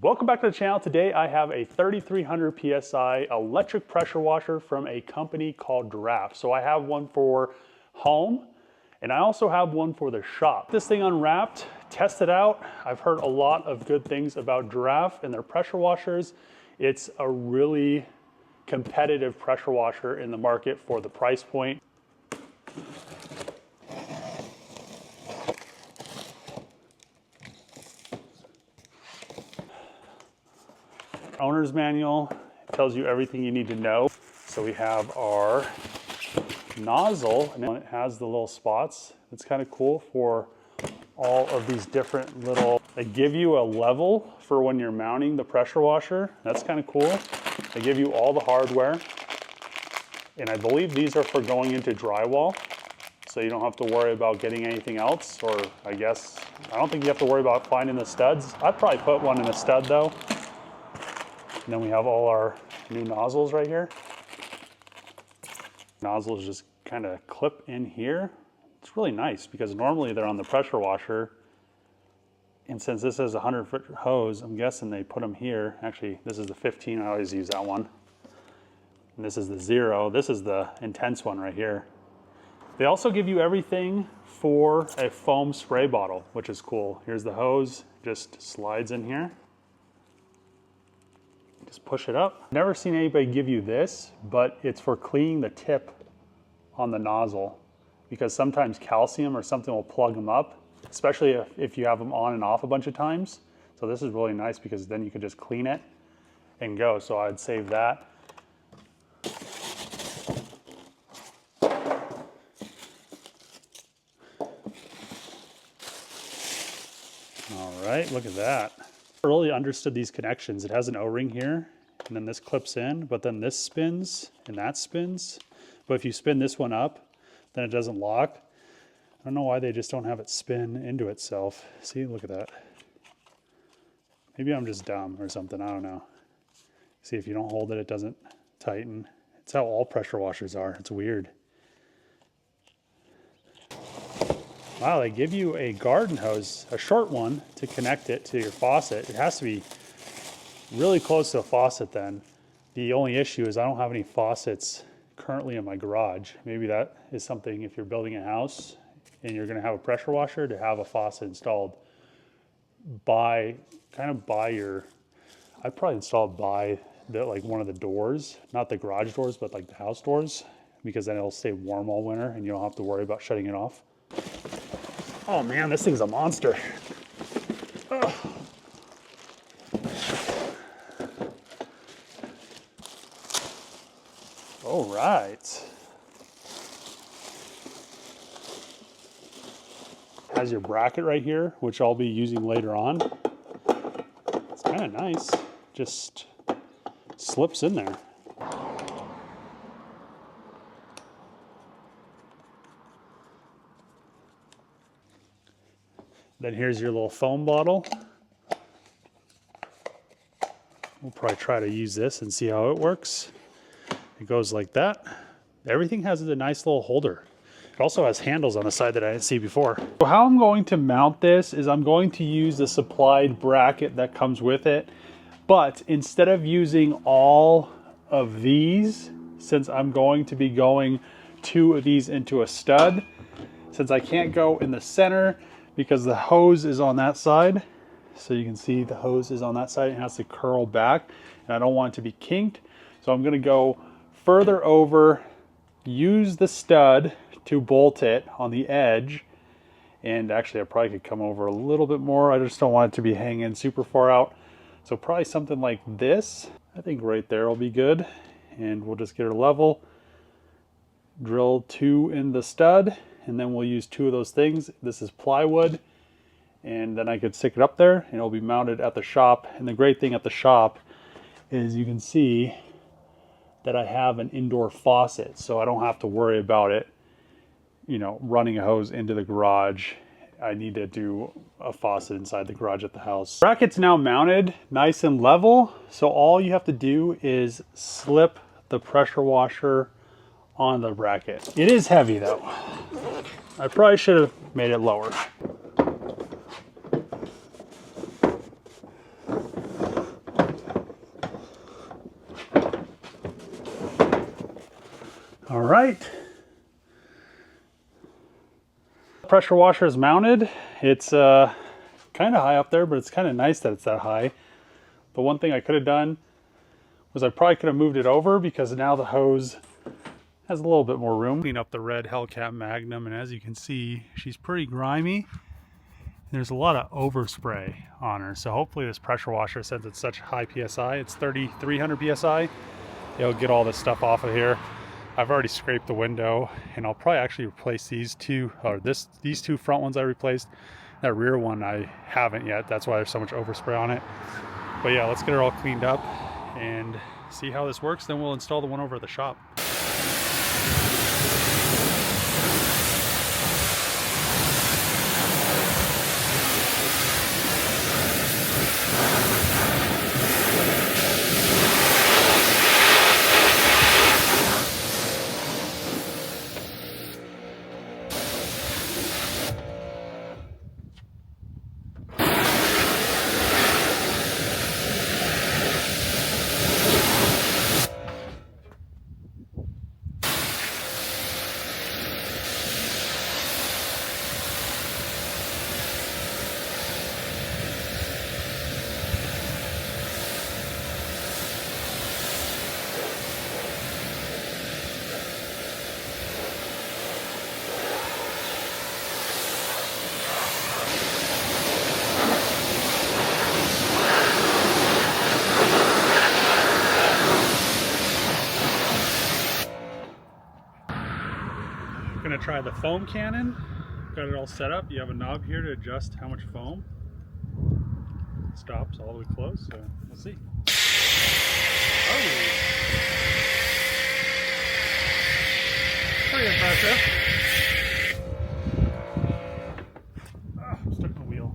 Welcome back to the channel. Today I have a 3300 PSI electric pressure washer from a company called Giraffe. So I have one for home and I also have one for the shop. This thing unwrapped, test it out. I've heard a lot of good things about Giraffe and their pressure washers. It's a really competitive pressure washer in the market for the price point. Owner's manual tells you everything you need to know. So we have our nozzle, and it has the little spots. It's kind of cool for all of these different little, they give you a level for when you're mounting the pressure washer. That's kind of cool. They give you all the hardware. And I believe these are for going into drywall. So you don't have to worry about getting anything else, or I don't think you have to worry about finding the studs. I'd probably put one in a stud though. And then we have all our new nozzles right here. Nozzles just kind of clip in here. It's really nice because normally they're on the pressure washer. And since this is a 100-foot hose, I'm guessing they put them here. Actually, this is the 15, I always use that one. And this is the 0. This is the intense one right here. They also give you everything for a foam spray bottle, which is cool. Here's the hose, just slides in here. Just push it up. Never seen anybody give you this, but it's for cleaning the tip on the nozzle because sometimes calcium or something will plug them up, especially if you have them on and off a bunch of times. So this is really nice because then you can just clean it and go. So I'd save that. All right, look at that. I really understood these connections. It has an O-ring here, and then this clips in, but then this spins and that spins. But if you spin this one up, then it doesn't lock. I don't know why they just don't have it spin into itself. See, look at that. Maybe I'm just dumb or something, I don't know. See, if you don't hold it, it doesn't tighten. It's how all pressure washers are. It's weird. Wow, they give you a garden hose, a short one, to connect it to your faucet. It has to be really close to a faucet then. The only issue is I don't have any faucets currently in my garage. Maybe that is something if you're building a house and you're gonna have a pressure washer to have a faucet installed. I'd probably install it by like one of the doors, not the garage doors, but like the house doors, because then it'll stay warm all winter and you don't have to worry about shutting it off. Oh man, this thing's a monster. Ugh. All right. Has your bracket right here, which I'll be using later on. It's kind of nice. Just slips in there. Then here's your little foam bottle. We'll probably try to use this and see how it works. It goes like that. Everything has a nice little holder. It also has handles on the side that I didn't see before. So how I'm going to mount this is I'm going to use the supplied bracket that comes with it. But instead of using all of these, since I'm going to be going 2 of these into a stud, since I can't go in the center, because the hose is on that side. So you can see the hose is on that side. It has to curl back and I don't want it to be kinked. So I'm gonna go further over, use the stud to bolt it on the edge. And actually I probably could come over a little bit more. I just don't want it to be hanging super far out. So probably something like this. I think right there will be good. And we'll just get her level. Drill 2 in the stud. And then we'll use 2 of those things. This is plywood, and then I could stick it up there and it'll be mounted at the shop. And the great thing at the shop is you can see that I have an indoor faucet, so I don't have to worry about it, you know, running a hose into the garage. I need to do a faucet inside the garage at the house. Bracket's now mounted nice and level, so all you have to do is slip the pressure washer on the bracket. It is heavy though. I probably should have made it lower. All right. Pressure washer is mounted. It's kind of high up there, but it's kind of nice that it's that high. The one thing I could have done was I probably could have moved it over, because now the hose has a little bit more room. Clean up the red Hellcat Magnum, and as you can see, she's pretty grimy. There's a lot of overspray on her, so hopefully this pressure washer, since it's such high PSI, it's 3,300 PSI, it'll get all this stuff off of here. I've already scraped the window, and I'll probably actually replace these two, or these two front ones I replaced. That rear one I haven't yet, that's why there's so much overspray on it. But yeah, let's get her all cleaned up and see how this works, then we'll install the one over at the shop. Gonna try the foam cannon. Got it all set up. You have a knob here to adjust how much foam. It stops all the way close, so we'll see. Oh, pretty impressive. Oh, I'm stuck in the wheel.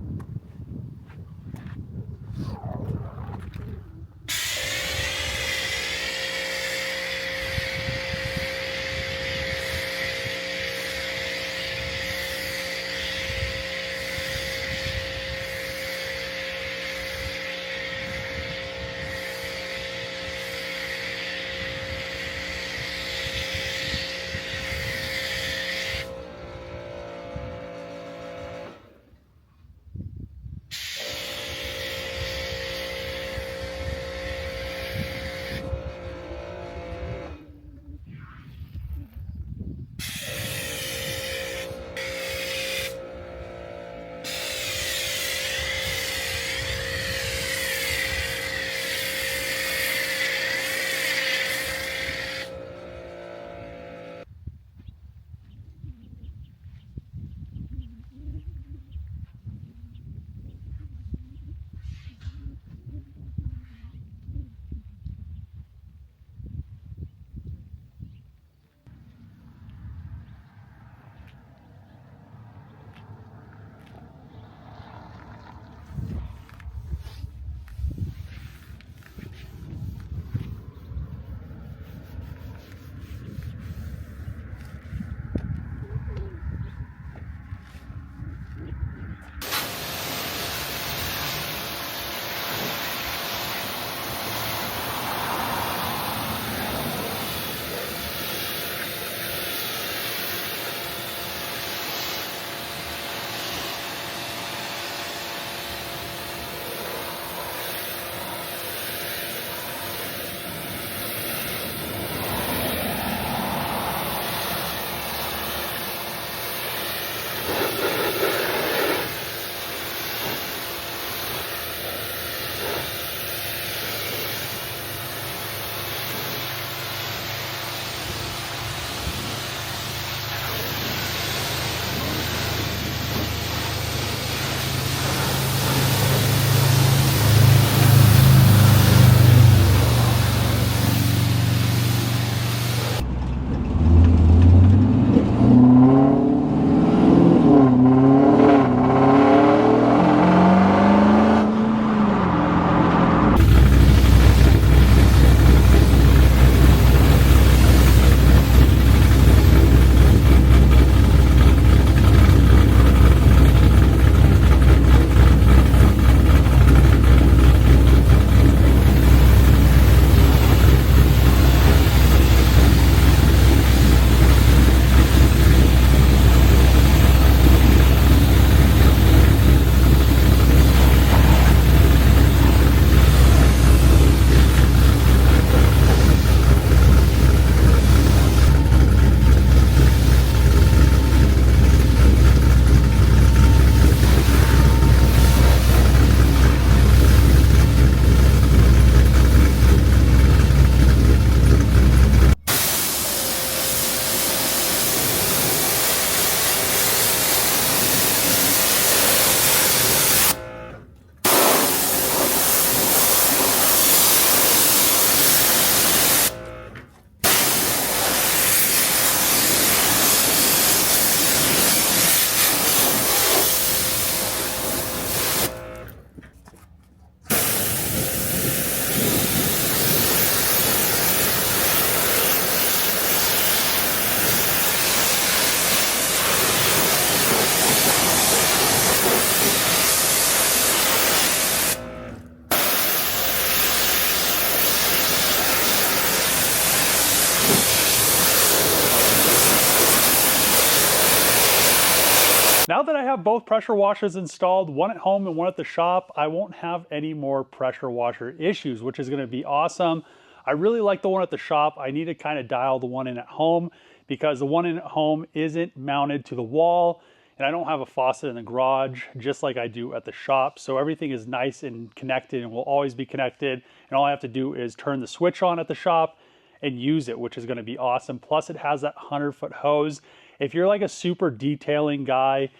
I have both pressure washers installed, one at home and one at the shop, I won't have any more pressure washer issues, which is going to be awesome. I really like the one at the shop. I need to kind of dial the one in at home because the one in at home isn't mounted to the wall, and I don't have a faucet in the garage just like I do at the shop. So everything is nice and connected and will always be connected. And all I have to do is turn the switch on at the shop and use it, which is going to be awesome. Plus it has that 100-foot hose. If you're like a super detailing guy,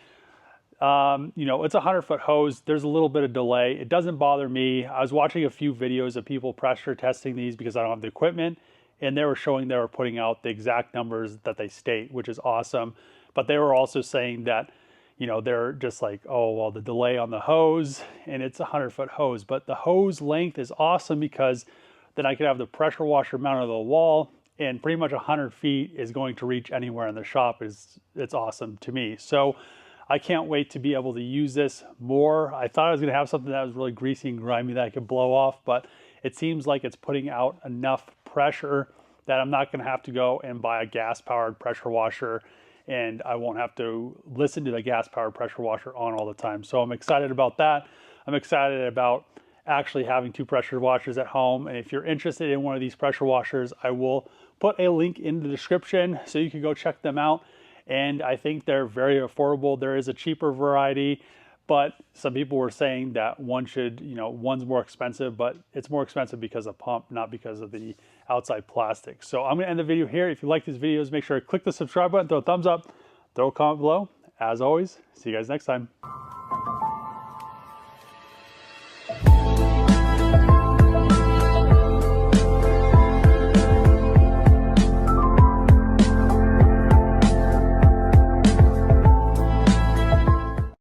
you know, it's a 100-foot hose. There's a little bit of delay. It doesn't bother me. I was watching a few videos of people pressure testing these because I don't have the equipment, and they were showing they were putting out the exact numbers that they state, which is awesome. But they were also saying that, you know, they're just like, oh, well, the delay on the hose, and it's a 100-foot hose. But the hose length is awesome because then I could have the pressure washer mounted to the wall, and pretty much 100 feet is going to reach anywhere in the shop. It's awesome to me. So I can't wait to be able to use this more. I thought I was going to have something that was really greasy and grimy that I could blow off, but it seems like it's putting out enough pressure that I'm not going to have to go and buy a gas-powered pressure washer, and I won't have to listen to the gas-powered pressure washer on all the time. So I'm excited about that. I'm excited about actually having 2 pressure washers at home. And if you're interested in one of these pressure washers, I will put a link in the description so you can go check them out. And I think they're very affordable. There is a cheaper variety, but some people were saying that one should, you know, one's more expensive, but it's more expensive because of pump, not because of the outside plastic. So I'm going to end the video here. If you like these videos, make sure to click the subscribe button, throw a thumbs up, throw a comment below. As always, see you guys next time.